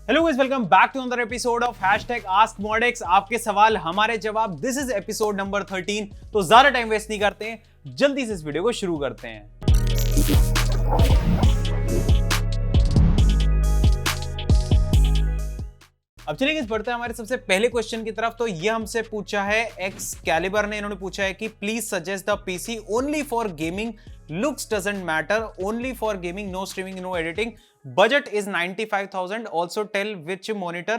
Hello guys, welcome back to another episode of #AskModX। आपके सवाल हमारे जवाब। This is episode number 13। तो ज्यादा टाइम वेस्ट नहीं करते हैं, जल्दी से इस वीडियो को शुरू करते हैं। अब चलिए बढ़ते हैं हमारे सबसे पहले क्वेश्चन की तरफ। तो ये हमसे पूछा है एक्सकैलिबर ने। इन्होंने पूछा है कि please suggest the PC only for gaming, looks doesn't matter, only for gaming, no streaming, no editing, budget is 95,000, also tell which monitor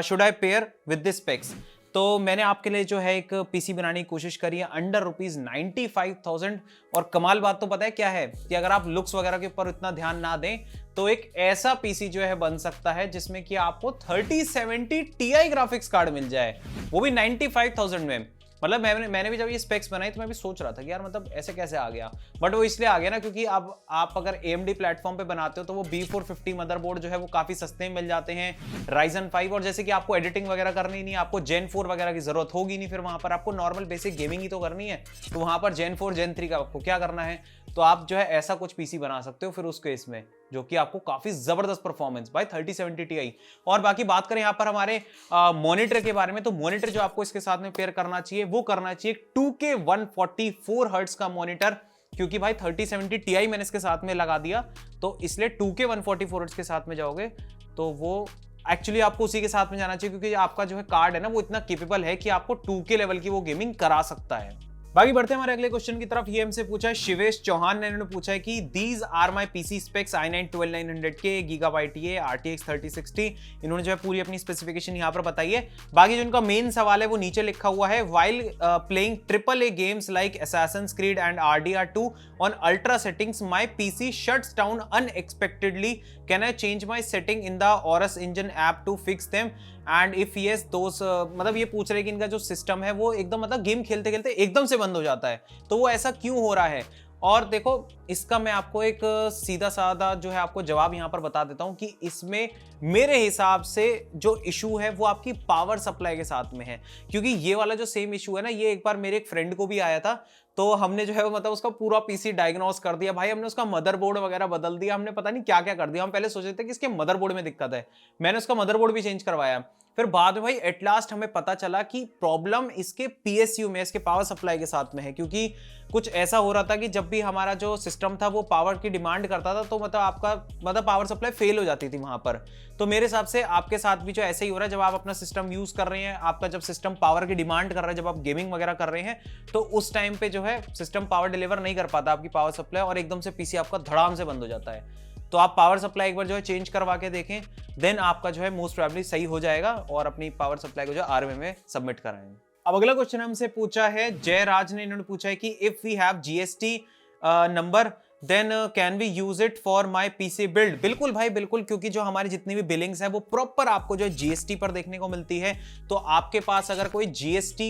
should I pair with this specs। तो मैंने आपके लिए जो है एक पीसी बनाने की कोशिश करी है अंडर ₹95,000। और कमाल बात तो पता है क्या है कि अगर आप लुक्स वगैरह के ऊपर इतना ध्यान ना दें तो एक ऐसा पीसी जो है बन सकता है जिसमें कि आपको 3070 Ti ग्राफिक्स कार्ड मिल जाए, वो भी 95,000 में। मतलब मैंने भी जब ये स्पेक्स बनाई तो मैं भी सोच रहा था कि यार मतलब ऐसे कैसे आ गया, बट वो इसलिए आ गया ना क्योंकि अब आप अगर AMD प्लेटफॉर्म पे बनाते हो तो वो B450 मदरबोर्ड जो है वो काफी सस्ते में मिल जाते हैं, Ryzen 5। और जैसे कि आपको एडिटिंग वगैरह करनी नहीं, आपको Gen 4 वगैरह की जरूरत होगी नहीं, फिर वहां पर आपको नॉर्मल बेसिक गेमिंग ही तो करनी है, तो वहां पर Gen 4 Gen 3 का आपको क्या करना है। तो आप जो है ऐसा कुछ पीसी बना सकते हो फिर उस केस में, जो कि आपको काफी जबरदस्त परफॉर्मेंस भाई 3070 Ti। और बाकी बात करें यहाँ पर हमारे मॉनिटर के बारे में, तो मॉनिटर जो आपको इसके साथ में पेयर करना चाहिए वो करना चाहिए 2K 144 हर्ट्ज का मॉनिटर, क्योंकि भाई 3070 Ti मैंने इसके साथ में लगा दिया, तो इसलिए 2K 144 हर्ट्ज के साथ में जाओगे तो वो एक्चुअली आपको उसी के साथ में जाना चाहिए, क्योंकि आपका जो है कार्ड है ना वो इतना केपेबल है कि आपको 2K लेवल की वो गेमिंग करा सकता है। बाकी बढ़ते हैं हमारे अगले क्वेश्चन की तरफ। ये हमसे पूछा है शिवेश चौहान ने। इन्होंने पूछा है कि these are my PC specs i9 12900K GB RTX 3060। इन्होंने जो है पूरी अपनी स्पेसिफिकेशन यहाँ पर बताई है। बाकी जो इनका मेन सवाल है वो नीचे लिखा हुआ है, while playing AAA games like Assassin's Creed and RDR2 on ultra settings my PC shuts down unexpectedly, can I change my setting in the Aorus Engine app to fix them and if yes those मतलब ये पूछ रहे हैं कि इनका जो system है वो एकदम मतलब गेम खेलते खेलते एकदम से बंद हो जाता है, तो वो ऐसा क्यों हो रहा है। और देखो इसका मैं आपको एक सीधा साधा जो है आपको जवाब यहां पर बता देता हूं कि इसमें मेरे हिसाब से जो इशू है वो आपकी पावर सप्लाई के साथ में है, क्योंकि ये वाला जो सेम इशू है ना ये एक बार मेरे एक फ्रेंड को भी आया था। तो हमने जो है मतलब उसका पूरा पीसी डायग्नोस कर दिया भाई, हमने उसका मदरबोर्ड वगैरह बदल दिया, हमने पता नहीं क्या क्या कर दिया। हम पहले सोचे थे कि इसके मदरबोर्ड में दिक्कत है, मैंने उसका मदरबोर्ड भी चेंज करवाया। फिर बाद में भाई एट लास्ट हमें पता चला कि प्रॉब्लम इसके PSU में, इसके पावर सप्लाई के साथ में है, क्योंकि कुछ ऐसा हो रहा था कि जब भी हमारा जो सिस्टम था वो पावर की डिमांड करता था तो मतलब आपका मतलब पावर सप्लाई फेल हो जाती थी वहां पर। तो मेरे हिसाब से आपके साथ भी जो ऐसे ही हो रहा है, जब आप अपना सिस्टम यूज कर रहे हैं, आपका जब सिस्टम पावर की डिमांड कर रहा है, जब आप गेमिंग वगैरह कर रहे हैं तो उस टाइम पे जो है सिस्टम पावर डिलीवर नहीं कर पाता आपकी पावर सप्लाई, और एकदम से पीसी आपका धड़ाम से बंद हो जाता है। तो आप पावर सप्लाई एक बार जो है चेंज करवा के देखें, देन आपका जो है मोस्ट प्रोबेबली सही हो जाएगा और अपनी पावर सप्लाई को जो RMA में सबमिट कराएं। अब अगला क्वेश्चन हमसे पूछा है जयराज ने। इन्होंने पूछा है कि if we have GST number then can we use it for my PC build. बिल्कुल भाई बिल्कुल, क्योंकि जो हमारी जितनी भी बिलिंग्स है वो प्रॉपर आपको जो GST पर देखने को मिलती है। तो आपके पास अगर कोई GST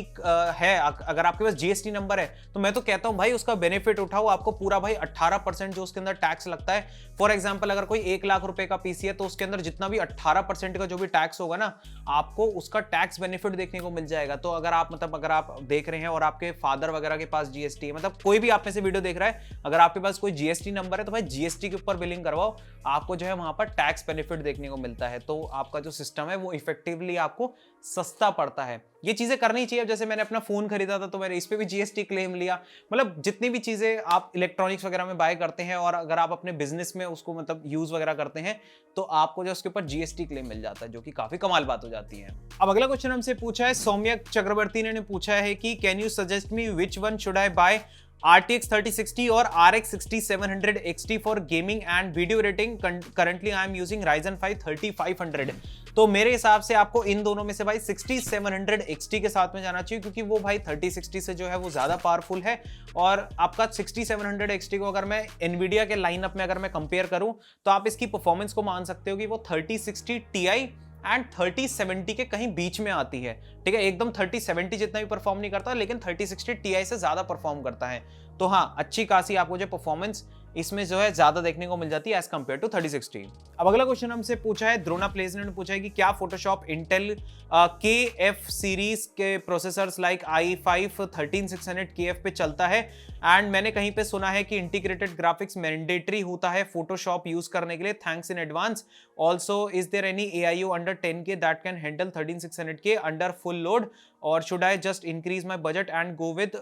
है, अगर आपके पास GST नंबर है तो मैं तो कहता हूं भाई उसका बेनिफिट उठाओ। आपको पूरा भाई 18% जो उसके अंदर टैक्स लगता है, फॉर एग्जाम्पल अगर कोई 1 लाख रुपए का पीसी है तो उसके अंदर जितना भी 18% का जो भी टैक्स होगा ना, आपको उसका टैक्स बेनिफिट देखने को मिल जाएगा। तो अगर आप मतलब अगर आप देख रहे हैं और आपके फादर वगैरह के पास GST है, मतलब कोई भी आप में से वीडियो देख रहा है, अगर आपके पास कोई GST नंबर है तो भाई GST के ऊपर बिलिंग करवाओ, आपको जो है वहां पर टैक्स बेनिफिट देखने को मिलता है। तो आपका जो सिस्टम है वो इफेक्टिवली आपको सस्ता पड़ता है। ये चीजें करनी चाहिए। जैसे मैंने अपना फोन खरीदा था तो मैंने इस पे भी GST क्लेम लिया। मतलब जितनी भी चीजें आप इलेक्ट्रॉनिक्स वगैरह में बाय करते हैं और अगर आप अपने बिजनेस में उसको मतलब यूज वगैरह करते हैं तो आपको जो उसके ऊपर GST क्लेम मिल जाता है, जो कि काफी कमाल बात हो जाती है। अब अगला क्वेश्चन हमसे पूछा है सौम्यक चक्रवर्ती ने पूछा है कि can you suggest me which one should I buy, RTX 3060 और RX 6700 XT for gaming and video editing. Currently I am using Ryzen 5 3500। तो मेरे हिसाब से आपको इन दोनों में से भाई 6700 XT के साथ में जाना चाहिए, क्योंकि वो भाई 3060 से जो है वो ज्यादा पावरफुल है। और आपका 6700 XT को अगर मैं Nvidia के लाइनअप में अगर मैं कंपेयर करूं तो आप इसकी परफॉर्मेंस को मान सकते हो कि वो 3060 Ti एंड 3070 के कहीं बीच में आती है। ठीक है, एकदम 3070 जितना भी परफॉर्म नहीं करता, लेकिन 3060 Ti से ज्यादा परफॉर्म करता है। तो हाँ, अच्छी खासी आपको जो परफॉर्मेंस इसमें जो है ज्यादा देखने को मिल जाती है एज कम्पेयर टू 3060। अब अगला क्वेश्चन हमसे पूछा है द्रोना प्लेज ने पूछा है कि क्या फोटोशॉप इंटेल के एफ सीरीज के प्रोसेसर्स लाइक i5 13600 KF पे चलता है, एंड मैंने कहीं पे सुना है कि इंटीग्रेटेड ग्राफिक्स मैंडेटरी होता है फोटोशॉप यूज करने के लिए, thanks in advance. Also is there any AIO under 10K that can handle 13600K under full load, or should I just increase my budget and go with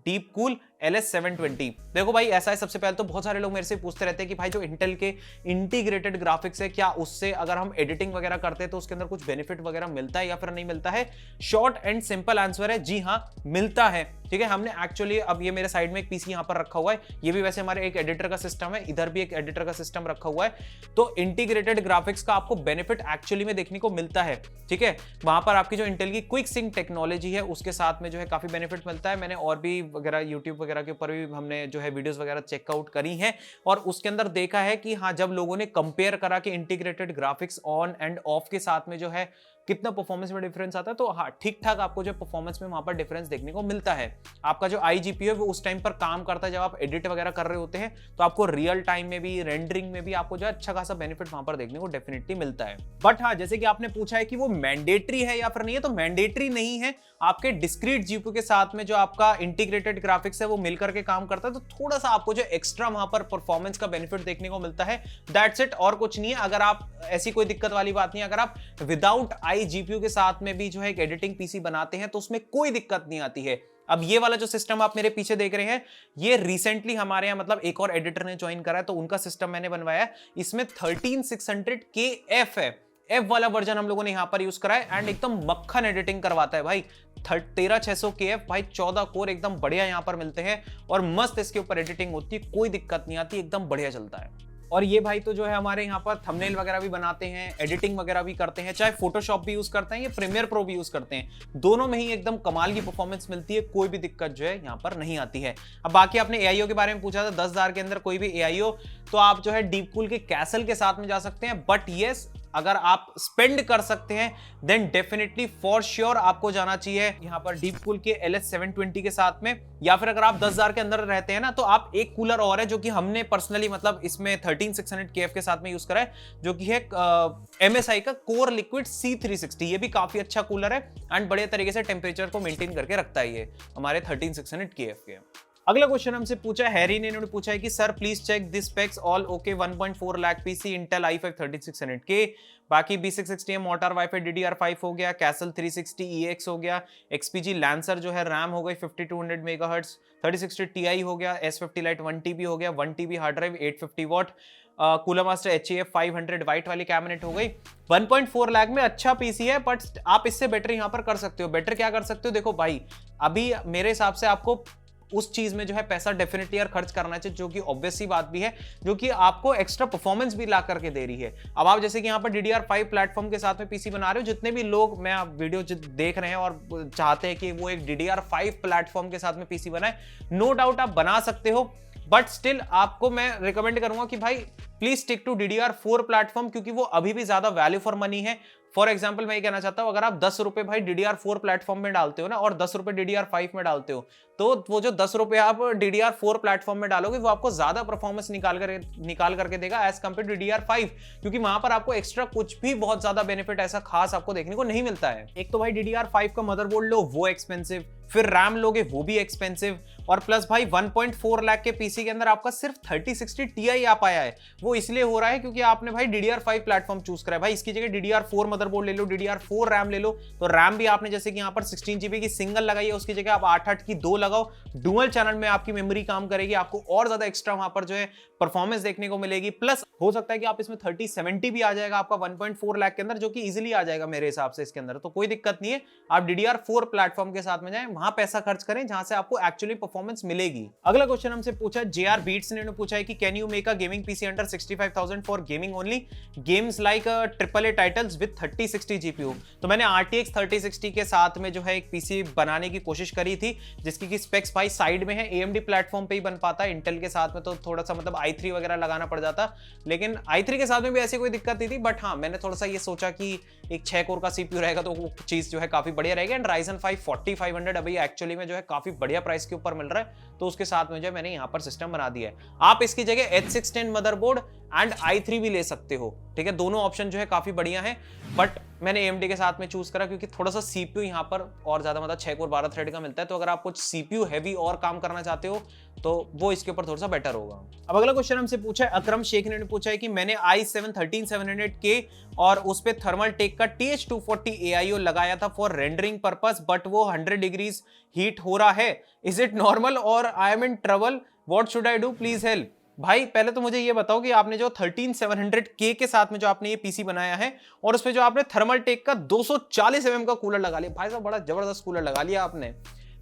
deep cool LS720। देखो भाई ऐसा है, सबसे पहले तो बहुत सारे लोग मेरे से पूछते रहते हैं कि भाई जो इंटेल के इंटीग्रेटेड ग्राफिक्स है क्या उससे अगर हम एडिटिंग वगैरह करते हैं तो उसके अंदर कुछ बेनिफिट वगैरह मिलता है या फिर नहीं मिलता है। शॉर्ट एंड सिंपल आंसर है जी हाँ, मिलता है। ठीक है, हमने एक्चुअली अब ये मेरे साइड में एक पीसी यहां पर रखा हुआ है, ये भी वैसे हमारे एक एडिटर का सिस्टम है, इधर भी एक एडिटर का सिस्टम रखा हुआ है, तो इंटीग्रेटेड ग्राफिक्स का आपको बेनिफिट एक्चुअली में देखने को मिलता है। ठीक है, वहां पर आपकी जो इंटेल की क्विक सिंक टेक्नोलॉजी है उसके साथ में जो है काफी बेनिफिट मिलता है। मैंने और भी वगैरह यूट्यूब वगैरह के ऊपर भी हमने जो है वीडियोस वगैरह चेकआउट करी हैं, और उसके अंदर देखा है कि हाँ, जब लोगों ने कंपेयर करा कि integrated graphics on end of के साथ में जो है कितना परफॉर्मेंस में डिफरेंस आता है, तो हाँ ठीक ठाक आपको जो परफॉर्मेंस में वहां पर डिफरेंस देखने को मिलता है। आपका जो iGPU है वो उस टाइम पर काम करता है जब आप एडिट वगैरह कर रहे होते हैं, तो आपको रियल टाइम में भी रेंडरिंग में भी आपको जो अच्छा खासा बेनिफिट वहां पर देखने को डेफिनेटली मिलता है। बट हाँ, जैसे कि आपने पूछा है कि वो मैंडेटरी है या फिर नहीं है, तो मैंडेटरी नहीं है। आपके डिस्क्रीट जीपीयू के साथ में जो आपका इंटीग्रेटेड ग्राफिक्स है वो मिलकर के काम करता है, तो थोड़ा सा आपको जो एक्स्ट्रा वहां पर परफॉर्मेंस का बेनिफिट देखने को मिलता है, दैट्स इट, और कुछ नहीं है। अगर आप ऐसी कोई दिक्कत वाली बात नहीं है, अगर आप विदाउट iGPU के साथ में भी जो है एक एडिटिंग पीसी बनाते हैं तो उसमें कोई दिक्कत नहीं आती है। अब ये वाला जो सिस्टम आप मेरे पीछे देख रहे हैं, ये रिसेंटली हमारे यहाँ मतलब एक और एडिटर ने ज्वाइन करा है, तो उनका सिस्टम मैंने बनवाया है। इसमें 13600KF है, एफ वाला वर्जन हम लोगों ने यहां पर यूज करा है, एंड एकदम मक्खन एडिटिंग करवाता है भाई। 13600KF भाई, 14 कोर एकदम बढ़िया यहां पर मिलते हैं, और मस्त इसके ऊपर एडिटिंग होती है, कोई दिक्कत नहीं आती, एकदम बढ़िया चलता है। और ये भाई तो जो है हमारे यहाँ पर थंबनेल वगैरह भी बनाते हैं, एडिटिंग वगैरह भी करते हैं, चाहे फोटोशॉप भी यूज करते हैं या प्रीमियर प्रो भी यूज करते हैं, दोनों में ही एकदम कमाल की परफॉर्मेंस मिलती है, कोई भी दिक्कत जो है यहाँ पर नहीं आती है। अब बाकी आपने AIO के बारे में पूछा था, 10,000 के अंदर कोई भी AIO, तो आप जो है डीप कूल के कैसल के साथ में जा सकते हैं, बट यस अगर आप स्पेंड कर सकते हैं देन डेफिनेटली फॉर श्योर आपको जाना चाहिए यहाँ पर डीप कूल के LS720 के साथ में, या फिर अगर आप 10,000 के अंदर रहते हैं ना, तो आप एक कूलर और है जो कि हमने पर्सनली मतलब इसमें 13600KF के साथ में यूज करा है, जो कि है MSI का कोर लिक्विड C360। ये भी काफी अच्छा कूलर है एंड बढ़िया तरीके से टेम्परेचर को मेंटेन करके रखता है ये हमारे 13600KF के। अगला क्वेश्चन हमसे पूछा है हैरी ने, इन्होंने पूछा है कि sir please check this specs all okay 1.4 lakh PC Intel i5 3600K, बाकी B660 मोटार वाईफाई DDR5 हो गया, कैसल 360EX हो गया, XPG लैंसर जो है रैम हो गई 5200 मेगाहर्ट्ज, 3060 Ti हो गया, S50 Lite 1TB हो गया, 1TB hard drive 850 what, cooler master HAF 500 white वाली कैबिनेट हो गई। 1.4 लाख में अच्छा पीसी है, बट आप इससे बेटर यहाँ पर कर सकते हो। बेटर क्या कर सकते हो, देखो भाई अभी मेरे हिसाब से आपको उस चीज में जो है पैसा डेफिनेटली यार खर्च करना चाहिए, जो कि ऑब्वियस सी बात भी है, जो कि आपको एक्स्ट्रा परफॉर्मेंस भी ला करके दे रही है। अब आप जैसे कि यहाँ पर DDR5 प्लेटफॉर्म के साथ में पीसी बना रहे हो, जितने भी लोग मैं आप वीडियो देख रहे हैं और चाहते हैं कि वो एक DDR5 प्लेटफॉर्म के साथ में पीसी बनाए, नो डाउट आप बना सकते हो, बट स्टिल आपको मैं रिकमेंड करूंगा कि भाई please stick to DDR4 platform, क्योंकि वो अभी भी ज्यादा वैल्यू फॉर मनी है। फॉर एग्जाम्पल मैं ये कहना चाहता हूं, अगर आप 10 रुपए भाई DDR4 प्लेटफॉर्म में डालते हो ना, और 10 रुपए DDR5 में डालते हो, तो वो जो 10 रुपए आप DDR4 प्लेटफॉर्म में डालोगे वो आपको ज्यादा परफॉर्मेंस निकाल करके देगा एज कंपेयर टू DDR5, क्योंकि वहां पर आपको एक्स्ट्रा कुछ भी बहुत ज्यादा बेनिफिट ऐसा खास आपको देखने को नहीं मिलता है। एक तो भाई DDR5 का मदरबोर्ड लो वो एक्सपेंसिव, फिर रैम लोगे वो भी एक्सपेंसिव, और प्लस भाई 1.4 लाख के पीसी के अंदर आपका सिर्फ 3060 Ti आ पाया है। वो इसलिए हो रहा है क्योंकि आपने भाई DDR5 प्लेटफॉर्म चूज करा है। भाई इसकी जगह DDR4 मदरबोर्ड ले लो, DDR4 रैम ले लो, तो रैम भी आपने जैसे कि यहाँ पर 16GB की सिंगल लगाई है, उसकी जगह आप 8/8 की 2 लगाओ, डुअल चैनल में आपकी मेमोरी काम करेगी, आपको और ज्यादा एक्स्ट्रा वहां पर जो है परफॉर्मेंस देखने को मिलेगी। प्लस हो सकता है कि आप इसमें 3070 भी आ जाएगा आपका 1.4 लाख के अंदर, जो कि इजीली आ जाएगा मेरे हिसाब से इसके अंदर, तो कोई दिक्कत नहीं है। आप DDR4 प्लेटफॉर्म के साथ में जाएं, वहां पैसा खर्च करें जहां से आपको एक्चुअली परफॉर्मेंस मिलेगी। अगला क्वेश्चन हमसे पूछा JR Beats ने पूछा है कि can you make a gaming PC under 65,000 for gaming only, games like AAA titles with 3060 GPU। तो मैंने RTX 3060 के साथ में जो है एक पीसी बनाने की कोशिश करी थी, जिसकी की स्पेक्स भाई साइड में है, AMD प्लेटफॉर्म पे ही बन पाता है, इंटेल के साथ में तो थोड़ा सा मतलब i3 वगैरह लगाना पड़ जाता, लेकिन i3 के साथ में भी ऐसी कोई दिक्कत नहीं थी। बट हाँ, मैंने थोड़ा सा ये सोचा कि एक 6 कोर का CPU रहेगा तो वो चीज जो है काफी बढ़िया रहेगी, एंड Ryzen 5 4500 अभी एक्चुअली में जो है काफी बढ़िया प्राइस के ऊपर मिल रहा है, तो उसके साथ में जो मैंने यहाँ पर सिस्टम बना दिया है। आप इसकी जगह H610 मदरबोर्ड एंड i3 भी ले सकते हो, ठीक है। दोनों ऑप्शन जो है काफी बढ़िया है, बट मैंने AMD के साथ में चूज करा क्योंकि थोड़ा सा CPU यहाँ पर और ज्यादा मतलब 6 कोर 12 थ्रेड का मिलता है, तो अगर आप कुछ CPU हैवी और काम करना चाहते हो तो वो इसके ऊपर थोड़ा सा बेटर होगा। अब अगला क्वेश्चन हमसे पूछा है, अकरम शेख ने पूछा है कि मैंने i7 13700K और उस पे थर्मल टेक का TH240 AIO लगाया था फॉर रेंडरिंग पर्पस, बट वो 100 डिग्रीज हीट हो रहा है, इज इट नॉर्मल और I am in trouble, what should I do, please help. भाई पहले तो मुझे ये बताओ कि आपने जो 13700K के साथ में जो आपने ये पीसी बनाया है और उसपे जो आपने थर्मल टेक का 240 mm का कूलर लगा लिया, भाई साहब बड़ा जबरदस्त कूलर लगा लिया आपने।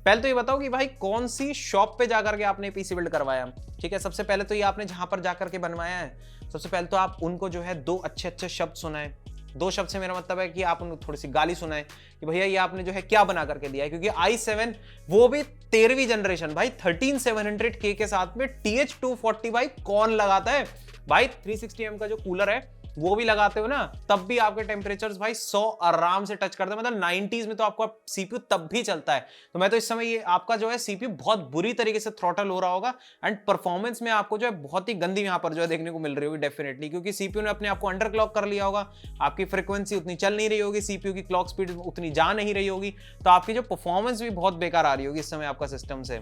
पहले तो ये बताओ कि भाई कौन सी शॉप पे जाकर के आपने पीसी बिल्ड करवाया, ठीक है। सबसे पहले तो ये आपने जहां पर जाकर के बनवाया है, सबसे पहले तो आप उनको जो है 2 अच्छे शब्द सुनाए। 2 शब्द से मेरा मतलब है कि आप उनको थोड़ी सी गाली सुनाए कि भैया ये आपने जो है क्या बना करके दिया है, क्योंकि i7 वो भी 13वीं जनरेशन भाई 13700K के साथ में TH240 भाई कौन लगाता है भाई। 360mm का जो कूलर है वो भी लगाते हो ना, तब भी आपके टेम्परेचर्स भाई 100 आराम से टच करते हैं, मतलब 90s में तो आपका CPU तब भी चलता है। तो मैं तो इस समय ये आपका जो है CPU बहुत बुरी तरीके से थ्रॉटल हो रहा होगा एंड परफॉर्मेंस में आपको जो है बहुत ही गंदी यहाँ पर जो है देखने को मिल रही होगी डेफिनेटली, क्योंकि CPU ने अपने आप को अंडर क्लॉक कर लिया होगा, आपकी फ्रीक्वेंसी उतनी चल नहीं रही होगी, CPU की क्लॉक स्पीड उतनी जा नहीं रही होगी, तो आपकी जो परफॉर्मेंस भी बहुत बेकार आ रही होगी इस समय आपका सिस्टम से।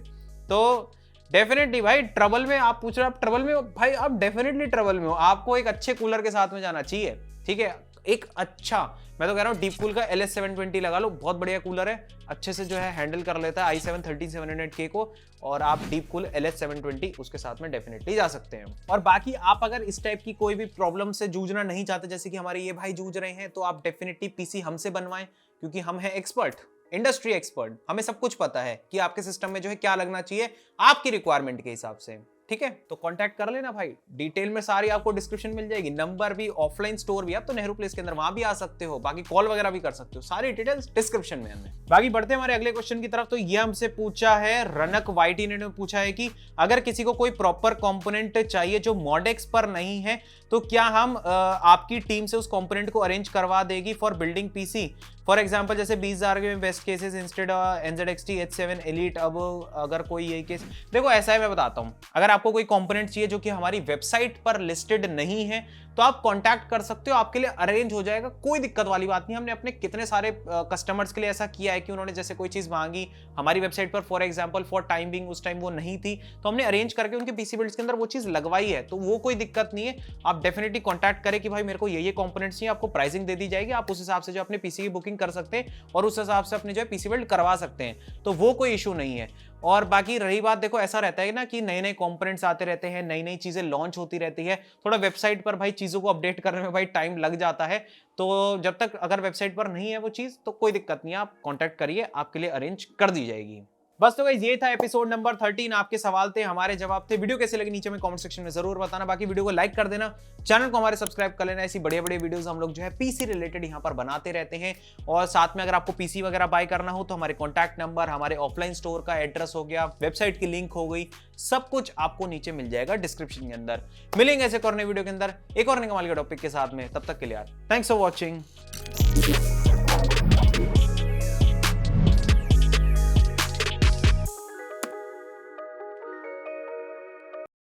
तो डेफिनेटली भाई ट्रबल में आप पूछ रहे हो, आप ट्रबल में हो भाई, आप डेफिनेटली ट्रबल में हो, आपको एक अच्छे कूलर के साथ में जाना चाहिए, ठीक है। एक अच्छा, मैं तो कह रहा हूँ डीप कूल का LS720 लगा लो, बहुत बढ़िया कूलर है, अच्छे से जो है हैंडल कर लेता है i7 13700K को, और आप डीप कूल LS720 उसके साथ में डेफिनेटली जा सकते हैं। और बाकी आप अगर इस टाइप की कोई भी प्रॉब्लम से जूझना नहीं चाहते, जैसे कि हमारे ये भाई जूझ रहे हैं, तो आप डेफिनेटली पीसी हमसे बनवाएं, क्योंकि हम हैं एक्सपर्ट, इंडस्ट्री एक्सपर्ट, हमें सब कुछ पता है कि आपके सिस्टम में जो है क्या लगना चाहिए आपकी रिक्वायरमेंट के हिसाब से, ठीक है। तो कांटेक्ट कर लेना भाई, डिटेल में सारी आपको डिस्क्रिप्शन मिल जाएगी, नंबर भी, ऑफलाइन स्टोर भी, आप तो नेहरू प्लेस के अंदर वहां भी आ सकते हो, बाकी कॉल वगैरह भी कर सकते हो, सारी डिटेल्स डिस्क्रिप्शन में है। बाकी बढ़ते हैं हमारे अगले क्वेश्चन की तरफ। तो ये हमसे पूछा है रनक वाईटी ने पूछा है कि अगर किसी को कोई प्रॉपर कंपोनेंट चाहिए जो मॉडेक्स पर नहीं है, तो क्या हम आपकी टीम से उस कंपोनेंट को अरेंज करवा देगी for building PC, for example जैसे 20,000 के best cases instead NZXT H7 Elite। अब अगर कोई यही केस, देखो ऐसा है, मैं बताता हूं, अगर आपको कोई कंपोनेंट चाहिए जो कि हमारी वेबसाइट पर लिस्टेड नहीं है, तो आप कांटेक्ट कर सकते हो, आपके लिए अरेंज हो जाएगा, कोई दिक्कत वाली बात नहीं। हमने अपने कितने सारे कस्टमर्स के लिए ऐसा किया है कि उन्होंने जैसे कोई चीज मांगी हमारी वेबसाइट पर, for example for time being उस टाइम वो नहीं थी, तो हमने अरेंज करके उनके पीसी बिल्ड्स के अंदर वो चीज लगवाई है, तो वो कोई दिक्कत नहीं है। आप डेफिनेटली कांटेक्ट करें कि भाई मेरे को ये कंपोनेंट्स चाहिए, आपको प्राइसिंग दे दी जाएगी, आप उस हिसाब से जो अपने पीसी की बुकिंग कर सकते हैं और उस हिसाब से अपने जो है पीसी बिल्ड करवा सकते हैं, तो वो कोई इशू नहीं है। और बाकी रही बात, देखो ऐसा रहता है ना कि नए नए कंपोनेंट्स आते रहते हैं, नई नई चीजें लॉन्च होती रहती है, थोड़ा वेबसाइट पर भाई चीजों को अपडेट करने में भाई टाइम लग जाता है, तो जब तक अगर वेबसाइट पर नहीं है वो चीज, तो कोई दिक्कत नहीं है, आप कांटेक्ट करिए, आपके लिए अरेंज कर दी जाएगी। बस तो गाइस ये था एपिसोड नंबर 13, आपके सवाल थे, हमारे जवाब थे। वीडियो कैसे लगी नीचे में कमेंट सेक्शन में जरूर बताना, बाकी वीडियो को लाइक कर देना, चैनल को हमारे सब्सक्राइब कर लेना, ऐसी बड़े बड़े वीडियोस हम लोग जो है पीसी रिलेटेड यहाँ पर बनाते रहते हैं। और साथ में अगर आपको पीसी वगैरह बाय करना हो तो हमारे कॉन्टैक्ट नंबर, हमारे ऑफलाइन स्टोर का एड्रेस हो गया, वेबसाइट की लिंक हो गई, सब कुछ आपको नीचे मिल जाएगा डिस्क्रिप्शन के अंदर। मिलेंगे ऐसे एक और नए वीडियो के अंदर एक और नए कमाल के टॉपिक के साथ में, तब तक के लिए यार थैंक्स फॉर वॉचिंग।